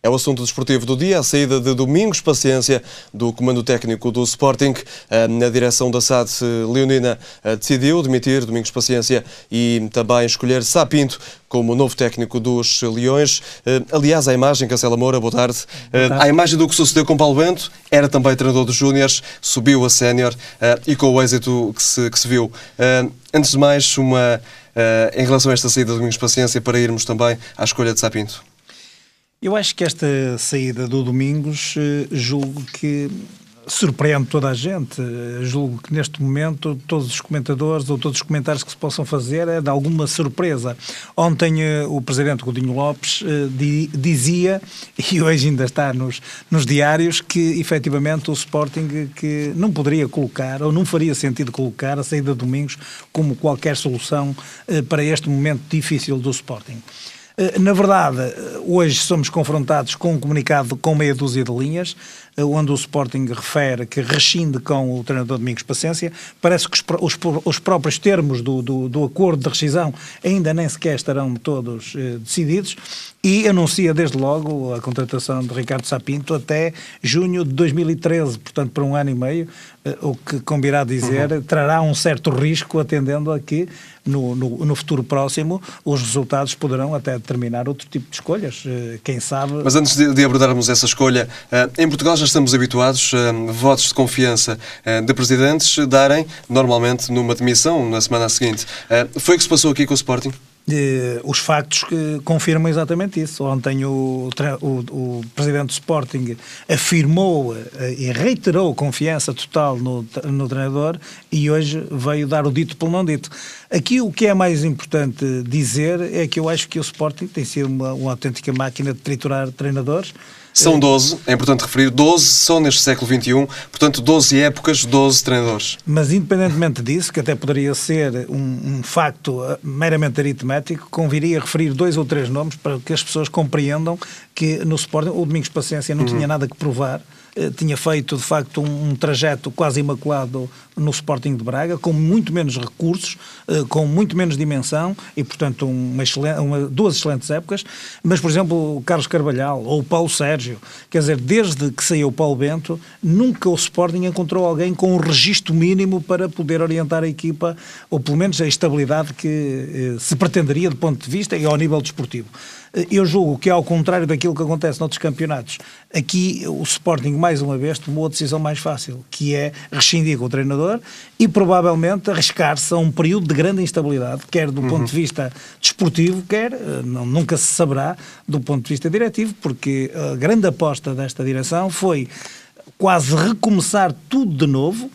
É o assunto desportivo do dia, a saída de Domingos Paciência do comando técnico do Sporting. Na direção da SAD leonina decidiu demitir Domingos Paciência e também escolher Sá Pinto como novo técnico dos Leões. Aliás, a imagem, Cancela Moura, boa tarde. A imagem do que sucedeu com Paulo Bento, era também treinador dos Júniores, subiu a sénior e com o êxito que se viu. Antes de mais, em relação a esta saída de Domingos Paciência, para irmos também à escolha de Sá Pinto. Eu acho que esta saída do Domingos, julgo que surpreende toda a gente. Julgo que neste momento todos os comentadores ou todos os comentários que se possam fazer é de alguma surpresa. Ontem o presidente Godinho Lopes dizia, e hoje ainda está nos diários, que efetivamente o Sporting que não poderia colocar, ou não faria sentido colocar a saída de Domingos como qualquer solução para este momento difícil do Sporting. Na verdade, hoje somos confrontados com um comunicado com meia dúzia de linhas, onde o Sporting refere que rescinde com o treinador Domingos Paciência. Parece que os próprios termos do acordo de rescisão ainda nem sequer estarão todos decididos, e anuncia desde logo a contratação de Ricardo Sá Pinto até junho de 2013, portanto por um ano e meio, o que convirá dizer trará um certo risco, atendendo a que no futuro próximo os resultados poderão até determinar outro tipo de escolhas, quem sabe... Mas antes de abordarmos essa escolha, em Portugal já estamos habituados a votos de confiança de presidentes darem normalmente numa demissão na semana seguinte. Foi o que se passou aqui com o Sporting? Os factos que confirmam exatamente isso. Ontem o presidente do Sporting afirmou e reiterou confiança total no treinador, e hoje veio dar o dito pelo não dito. Aqui o que é mais importante dizer é que eu acho que o Sporting tem sido uma autêntica máquina de triturar treinadores. São 12, é importante referir, 12 só neste século XXI, portanto 12 épocas, 12 treinadores. Mas independentemente disso, que até poderia ser um facto meramente aritmético, conviria referir 2 ou 3 nomes para que as pessoas compreendam que no Sporting o Domingos Paciência não tinha nada que provar. Tinha feito, de facto, um trajeto quase imaculado no Sporting de Braga, com muito menos recursos, com muito menos dimensão e, portanto, duas excelentes épocas. Mas, por exemplo, o Carlos Carvalhal ou o Paulo Sérgio, quer dizer, desde que saiu o Paulo Bento, nunca o Sporting encontrou alguém com um registro mínimo para poder orientar a equipa, ou pelo menos a estabilidade que se pretenderia do ponto de vista e ao nível desportivo. Eu julgo que, ao contrário daquilo que acontece noutros campeonatos, aqui o Sporting, mais uma vez, tomou a decisão mais fácil, que é rescindir com o treinador e, provavelmente, arriscar-se a um período de grande instabilidade, quer do ponto de vista desportivo, quer, nunca se saberá, do ponto de vista diretivo, porque a grande aposta desta direção foi quase recomeçar tudo de novo.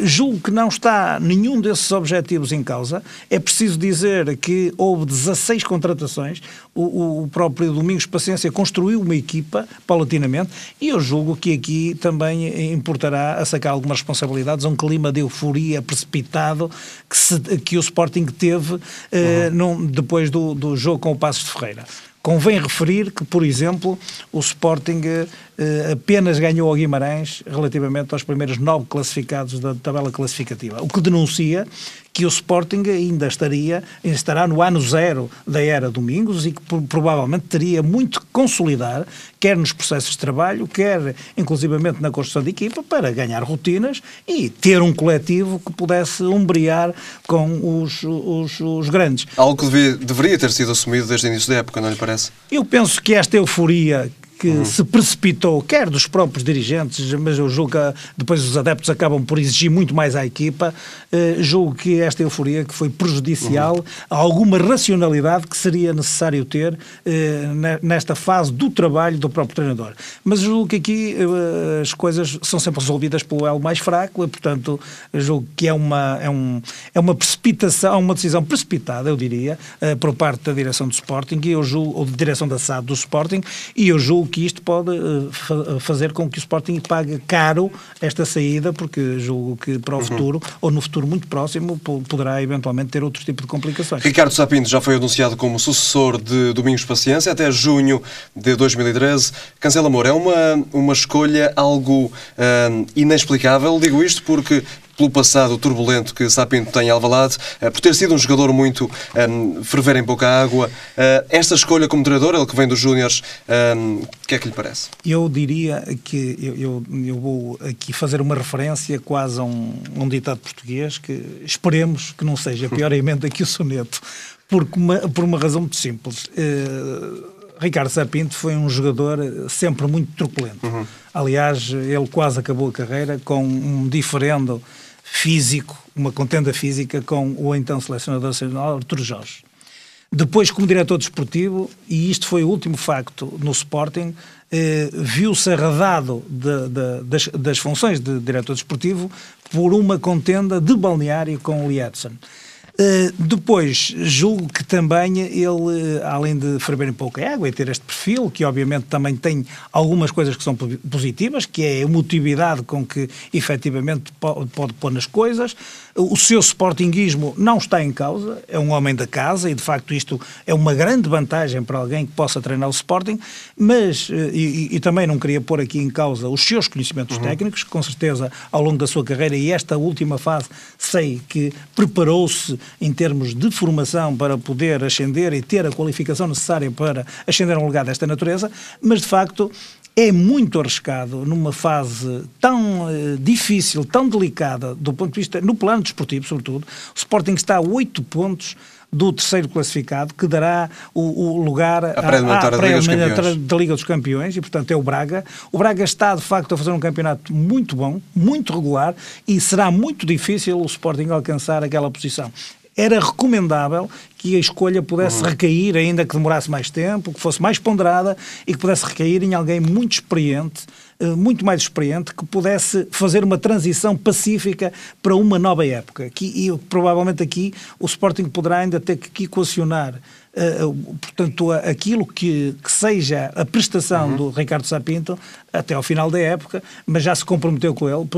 Julgo que não está nenhum desses objetivos em causa. É preciso dizer que houve 16 contratações, o próprio Domingos Paciência construiu uma equipa paulatinamente, e eu julgo que aqui também importará a sacar algumas responsabilidades a um clima de euforia precipitado que o Sporting teve depois do jogo com o Paços de Ferreira. Convém referir que, por exemplo, o Sporting apenas ganhou ao Guimarães relativamente aos primeiros 9 classificados da tabela classificativa, o que denuncia que o Sporting ainda estará no ano zero da era Domingos, e que provavelmente teria muito que consolidar, quer nos processos de trabalho, quer inclusivamente na construção de equipa, para ganhar rotinas e ter um coletivo que pudesse umbrear com os grandes. Algo que deveria ter sido assumido desde o início da época, não lhe parece? Eu penso que esta euforia que se precipitou, quer dos próprios dirigentes, mas eu julgo que depois os adeptos acabam por exigir muito mais à equipa, julgo que esta euforia que foi prejudicial a alguma racionalidade que seria necessário ter nesta fase do trabalho do próprio treinador. Mas julgo que aqui as coisas são sempre resolvidas pelo elo mais fraco, e, portanto, julgo que é uma precipitação, uma decisão precipitada, eu diria, por parte da direção do Sporting, ou da direção da SAD do Sporting, e eu julgo que isto pode fazer com que o Sporting pague caro esta saída, porque julgo que para o futuro, ou no futuro muito próximo, poderá eventualmente ter outro tipo de complicações. Ricardo Sá Pinto já foi anunciado como sucessor de Domingos Paciência até junho de 2013. Cancela Moura, é uma escolha algo inexplicável, digo isto porque pelo passado turbulento que Sá Pinto tem em Alvalade, por ter sido um jogador muito ferver em pouca água. Esta escolha como treinador, ele que vem dos Júniores, o que é que lhe parece? Eu diria que eu vou aqui fazer uma referência quase a um ditado português que esperemos que não seja pior emenda que o soneto, por uma razão muito simples. Ricardo Sá Pinto foi um jogador sempre muito truculento. Aliás, ele quase acabou a carreira com um diferendo físico, uma contenda física com o então selecionador nacional Artur Jorge. Depois, como diretor desportivo, e isto foi o último facto no Sporting, viu-se arredado das funções de diretor desportivo por uma contenda de balneário com o Lee Edson. Depois, julgo que também ele, além de ferver em pouca água e ter este perfil, que obviamente também tem algumas coisas que são positivas, que é a emotividade com que efetivamente pode pôr nas coisas, o seu sportinguismo não está em causa, é um homem da casa e de facto isto é uma grande vantagem para alguém que possa treinar o Sporting, mas, e também não queria pôr aqui em causa os seus conhecimentos técnicos, com certeza ao longo da sua carreira e esta última fase sei que preparou-se em termos de formação para poder ascender e ter a qualificação necessária para ascender a um lugar desta natureza, mas de facto é muito arriscado numa fase tão difícil, tão delicada do ponto de vista, no plano desportivo sobretudo. O Sporting está a 8 pontos do terceiro classificado, que dará o lugar à pré-eliminatória da Liga dos Campeões, e portanto é o Braga. O Braga está de facto a fazer um campeonato muito bom, muito regular, e será muito difícil o Sporting alcançar aquela posição. Era recomendável que a escolha pudesse recair, ainda que demorasse mais tempo, que fosse mais ponderada e que pudesse recair em alguém muito experiente, muito mais experiente, que pudesse fazer uma transição pacífica para uma nova época. E provavelmente aqui o Sporting poderá ainda ter que equacionar portanto, aquilo que seja a prestação do Ricardo Sá Pinto até ao final da época, mas já se comprometeu com ele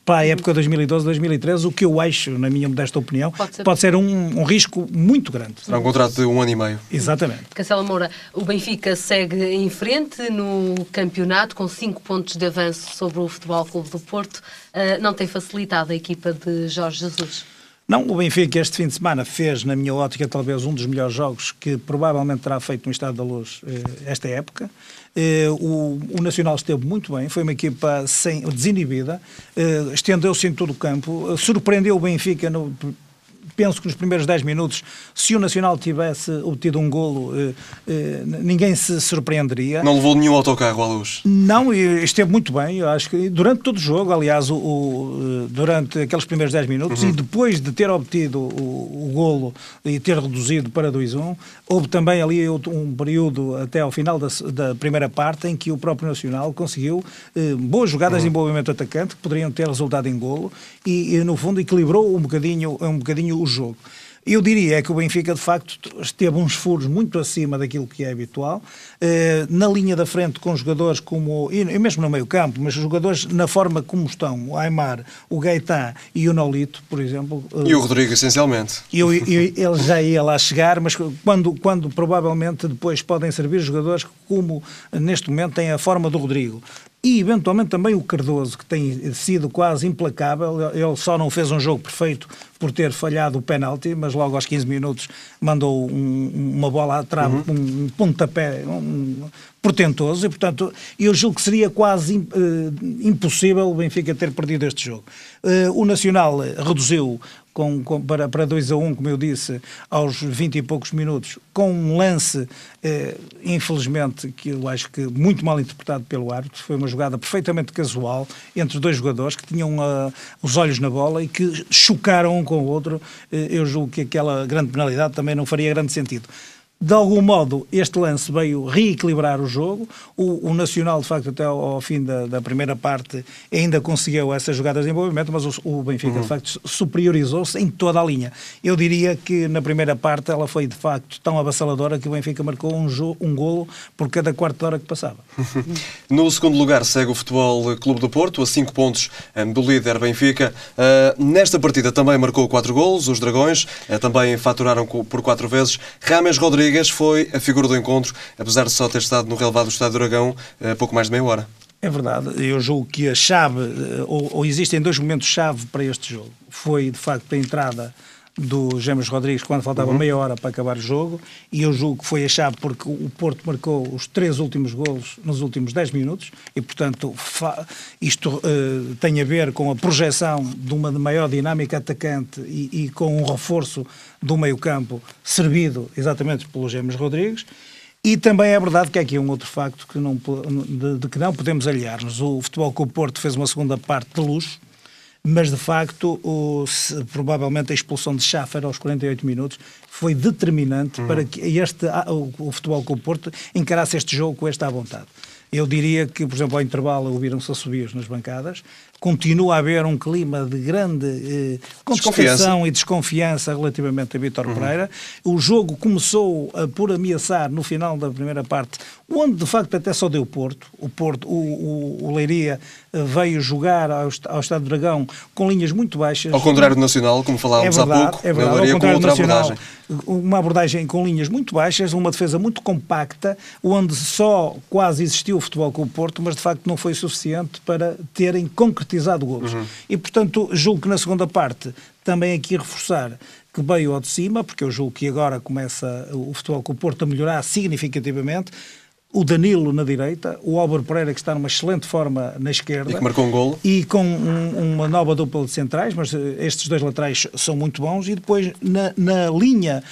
para a época 2012-2013, o que eu acho, na minha modesta opinião, pode ser um risco muito grande. Será um contrato de 1 ano e meio. Exatamente. Cancela Moura, o Benfica segue em frente no campeonato com 5 pontos de avanço sobre o Futebol Clube do Porto. Não tem facilitado a equipa de Jorge Jesus? Não, o Benfica este fim de semana fez, na minha ótica, talvez um dos melhores jogos que provavelmente terá feito no Estado da Luz esta época. O Nacional esteve muito bem, foi uma equipa desinibida, estendeu-se em todo o campo, surpreendeu o Benfica penso que nos primeiros 10 minutos, se o Nacional tivesse obtido um golo, ninguém se surpreenderia. Não levou nenhum autocarro à Luz? Não, esteve muito bem, eu acho que durante todo o jogo, aliás, durante aqueles primeiros 10 minutos, e depois de ter obtido o golo e ter reduzido para 2-1, houve também ali um período até ao final da primeira parte em que o próprio Nacional conseguiu boas jogadas de envolvimento atacante que poderiam ter resultado em golo e no fundo equilibrou um bocadinho o jogo. Eu diria que o Benfica, de facto, teve uns furos muito acima daquilo que é habitual, na linha da frente com jogadores como, e mesmo no meio campo, mas jogadores na forma como estão, o Aimar, o Gaetan e o Nolito, por exemplo. E o Rodrigo, essencialmente. Ele já ia lá chegar, mas quando provavelmente depois podem servir jogadores como neste momento têm a forma do Rodrigo. E, eventualmente, também o Cardoso, que tem sido quase implacável. Ele só não fez um jogo perfeito por ter falhado o penalti, mas logo aos 15 minutos mandou uma bola à trave, um pontapé portentoso, e, portanto, eu julgo que seria quase impossível o Benfica ter perdido este jogo. O Nacional reduziu para 2-1, como eu disse, aos 20 e poucos minutos, com um lance, infelizmente, que eu acho que muito mal interpretado pelo árbitro. Foi uma jogada perfeitamente casual entre dois jogadores que tinham os olhos na bola e que chocaram um com o outro. Eu julgo que aquela grande penalidade também não faria grande sentido. De algum modo, este lance veio reequilibrar o jogo. O Nacional, de facto, até ao fim da primeira parte, ainda conseguiu essas jogadas de envolvimento, mas o Benfica, de facto, superiorizou-se em toda a linha. Eu diria que na primeira parte ela foi, de facto, tão avassaladora que o Benfica marcou um golo por cada quarto de hora que passava. No segundo lugar segue o Futebol Clube do Porto, a 5 pontos do líder Benfica. Nesta partida também marcou 4 golos, os Dragões também faturaram por 4 vezes. Rames Rodrigues foi a figura do encontro, apesar de só ter estado no relevado do Estádio do Dragão pouco mais de meia hora. É verdade, eu julgo que a chave, ou existem dois momentos-chave para este jogo. Foi, de facto, a entrada do James Rodrigues quando faltava meia hora para acabar o jogo, e eu julgo que foi a chave porque o Porto marcou os 3 últimos golos nos últimos 10 minutos e, portanto, isto tem a ver com a projeção de uma maior dinâmica atacante e com um reforço do meio-campo servido exatamente pelo James Rodrigues. E também é verdade que há aqui um outro facto de que não podemos aliar-nos. O Futebol Clube do Porto fez uma segunda parte de luxo, mas de facto provavelmente a expulsão de Schaffer aos 48 minutos foi determinante para que o Futebol Clube do Porto encarasse este jogo com esta à vontade. Eu diria que, por exemplo, ao intervalo ouviram-se assobios nas bancadas, continua a haver um clima de grande contestação e desconfiança relativamente a Vítor Pereira. O jogo começou por ameaçar no final da primeira parte, onde de facto até só deu Porto. O Leiria veio jogar ao Estádio do Dragão com linhas muito baixas. Ao contrário do Nacional, como falávamos há pouco, é verdade, Leiria com outra abordagem. Uma abordagem com linhas muito baixas, uma defesa muito compacta, onde só quase existiu o Futebol Clube do Porto, mas de facto não foi suficiente para terem concretizado golos. E, portanto, julgo que na segunda parte, também aqui reforçar que veio ao de cima, porque eu julgo que agora começa o Futebol Clube do Porto a melhorar significativamente. O Danilo na direita, o Álvaro Pereira, que está numa excelente forma na esquerda. E que marcou um golo. E com uma nova dupla de centrais, mas estes dois laterais são muito bons. E depois, na linha,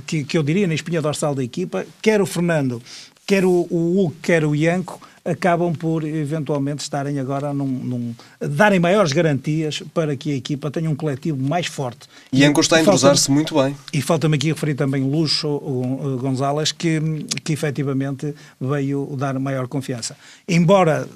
que eu diria, na espinha dorsal da equipa, quer o Fernando, quer o Hulk, quer o Ianco, acabam por eventualmente estarem agora darem maiores garantias para que a equipa tenha um coletivo mais forte. E Ianco está a entrosar-se muito bem. E falta-me aqui referir também Lucho Gonzalez, que efetivamente veio dar maior confiança. Embora,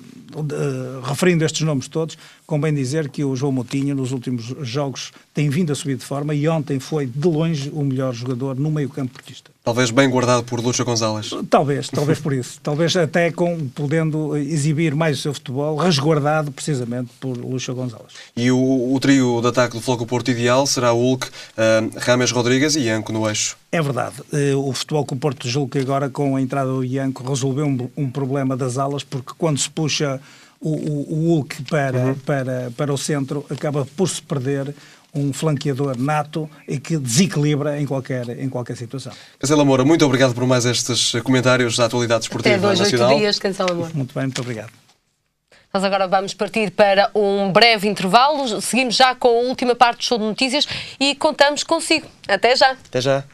referindo estes nomes todos, convém dizer que o João Moutinho nos últimos jogos tem vindo a subir de forma e ontem foi de longe o melhor jogador no meio-campo portista. Talvez bem guardado por Lucho Gonzalez. Talvez por isso. Talvez até podendo exibir mais o seu futebol, resguardado precisamente por Lucho Gonzalez. E o trio de ataque do Futebol Porto ideal será o Hulk, James Rodrigues e Ianco no eixo. É verdade. O Futebol Clube do Porto, julgo que agora com a entrada do Ianco resolveu um problema das alas, porque quando se puxa o Hulk para o centro, acaba por se perder um flanqueador nato e que desequilibra em qualquer situação. Cancela Moura, muito obrigado por mais estes comentários da atualidade esportiva nacional. Até 2, 8 dias, Cancela Moura. Muito bem, muito obrigado. Nós agora vamos partir para um breve intervalo. Seguimos já com a última parte do Show de Notícias e contamos consigo. Até já. Até já.